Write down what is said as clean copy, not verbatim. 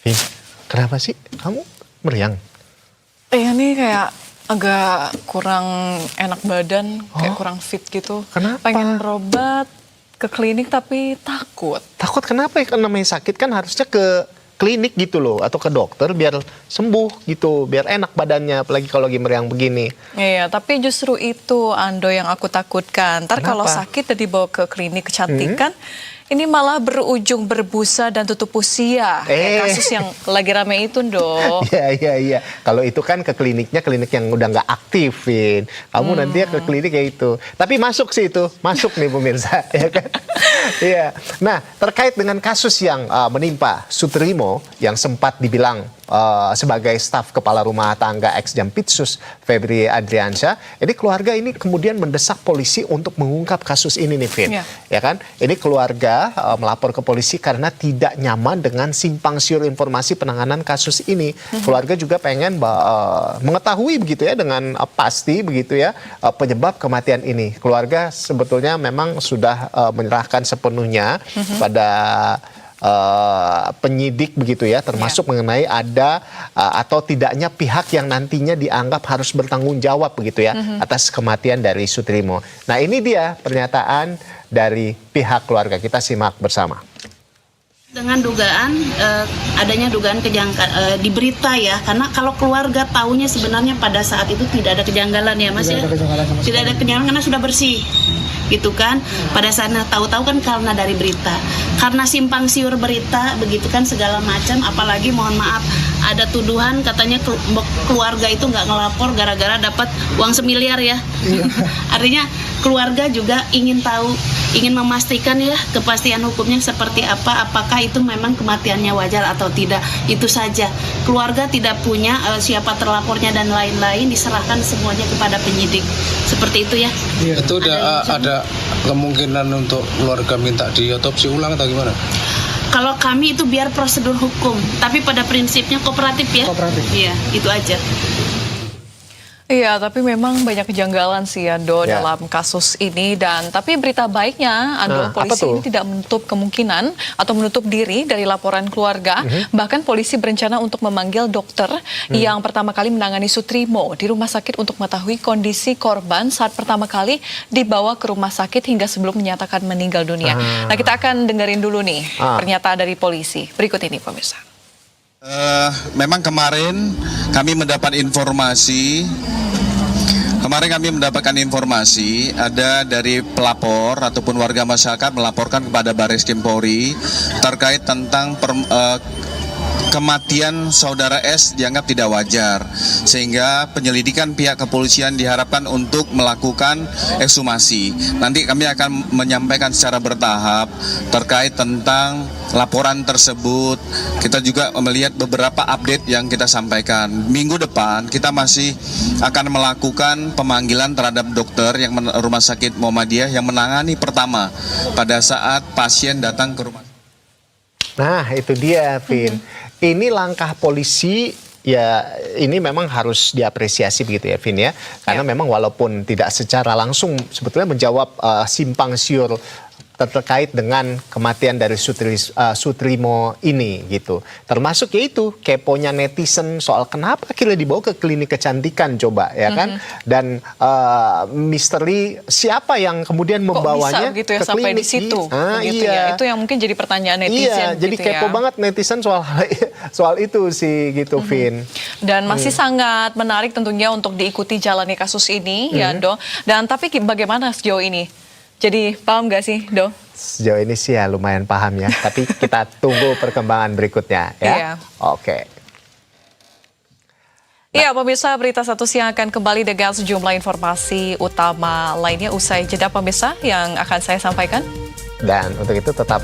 Vin, kenapa sih kamu meriang? Iya nih kayak agak kurang enak badan, kayak kurang fit gitu. Kenapa? Pengen berobat ke klinik tapi takut. Takut kenapa ya? Kan namanya sakit kan harusnya ke klinik gitu loh, atau ke dokter biar sembuh gitu, biar enak badannya, apalagi kalau lagi meriang begini. Iya, tapi justru itu Ando yang aku takutkan. Ntar kalau Kenapa? sakit dan dibawa ke klinik kecantikan, ini malah berujung berbusa dan tutup usia. Kayak kasus yang lagi rame itu, Ndo. Iya. Kalau itu kan ke kliniknya, klinik yang udah nggak aktifin. Kamu nanti ya ke klinik ya itu. Tapi masuk sih itu, masuk nih pemirsa, ya kan? Iya. Nah, terkait dengan kasus yang menimpa Sutrimo yang sempat dibilang sebagai staf kepala rumah tangga ex Jampitsus Febri Adriansyah, ini keluarga ini kemudian mendesak polisi untuk mengungkap kasus ini nih, Vin. Iya. Ya kan? Ini keluarga melapor ke polisi karena tidak nyaman dengan simpang siur informasi penanganan kasus ini. Keluarga juga pengen mengetahui begitu ya dengan pasti begitu ya penyebab kematian ini. Keluarga sebetulnya memang sudah menyerahkan sepenuhnya pada penyidik begitu ya, termasuk mengenai ada atau tidaknya pihak yang nantinya dianggap harus bertanggung jawab begitu ya atas kematian dari Sutrimo. Nah, ini dia pernyataan dari pihak keluarga. Kita simak bersama. Dengan dugaan adanya dugaan di berita ya, karena kalau keluarga taunya sebenarnya pada saat itu tidak ada kejanggalan ya Mas ya, tidak ada kejanggalan karena sudah bersih gitu kan. Pada saat tahu-tahu kan karena dari berita, karena simpang siur berita begitu kan segala macam, apalagi mohon maaf ada tuduhan katanya keluarga itu nggak ngelapor gara-gara dapat uang semiliar ya. Artinya keluarga juga ingin tahu, ingin memastikan ya kepastian hukumnya seperti apa, apakah itu memang kematiannya wajar atau tidak. Itu saja. Keluarga tidak punya siapa terlapornya dan lain-lain, diserahkan semuanya kepada penyidik. Seperti itu ya. Itu ada kemungkinan untuk keluarga minta diotopsi ulang atau gimana? Kalau kami itu biar prosedur hukum, tapi pada prinsipnya kooperatif ya. Kooperatif. Iya, itu aja. Iya, tapi memang banyak kejanggalan sih Ando dalam kasus ini, dan tapi berita baiknya Ando, polisi ini tidak menutup kemungkinan atau menutup diri dari laporan keluarga. Bahkan polisi berencana untuk memanggil dokter yang pertama kali menangani Sutrimo di rumah sakit untuk mengetahui kondisi korban saat pertama kali dibawa ke rumah sakit hingga sebelum menyatakan meninggal dunia. Nah, kita akan dengerin dulu nih pernyataan dari polisi. Berikut ini pemirsa. Memang kemarin kami mendapatkan informasi ada dari pelapor ataupun warga masyarakat melaporkan kepada Barreskrim Polri terkait tentang kematian saudara S dianggap tidak wajar, sehingga penyelidikan pihak kepolisian diharapkan untuk melakukan ekshumasi. Nanti kami akan menyampaikan secara bertahap terkait tentang laporan tersebut. Kita juga melihat beberapa update yang kita sampaikan. Minggu depan kita masih akan melakukan pemanggilan terhadap dokter yang rumah sakit Muhammadiyah yang menangani pertama pada saat pasien datang ke rumah. Nah, itu dia, Vin. Ini langkah polisi, ya ini memang harus diapresiasi begitu ya, Vin ya. Karena memang walaupun tidak secara langsung sebetulnya menjawab simpang siur terkait dengan kematian dari Sutrimo ini gitu. Termasuk yaitu keponya netizen soal kenapa akhirnya dibawa ke klinik kecantikan coba ya kan. Dan misteri siapa yang kemudian membawanya gitu ya, ke sampai klinik di situ. Gitu iya. Ya. Itu yang mungkin jadi pertanyaan netizen. Iya, jadi gitu kepo banget netizen soal itu sih gitu, Vin. Dan masih sangat menarik tentunya untuk diikuti jalannya kasus ini ya, Do. Dan tapi bagaimana sejauh ini? Jadi paham gak sih, Do? Sejauh ini sih ya lumayan paham ya. Tapi kita tunggu perkembangan berikutnya ya. Iya. Oke. Iya, pemirsa, Berita Satu Siang akan kembali dengan sejumlah informasi utama lainnya usai jeda pemirsa yang akan saya sampaikan. Dan untuk itu tetap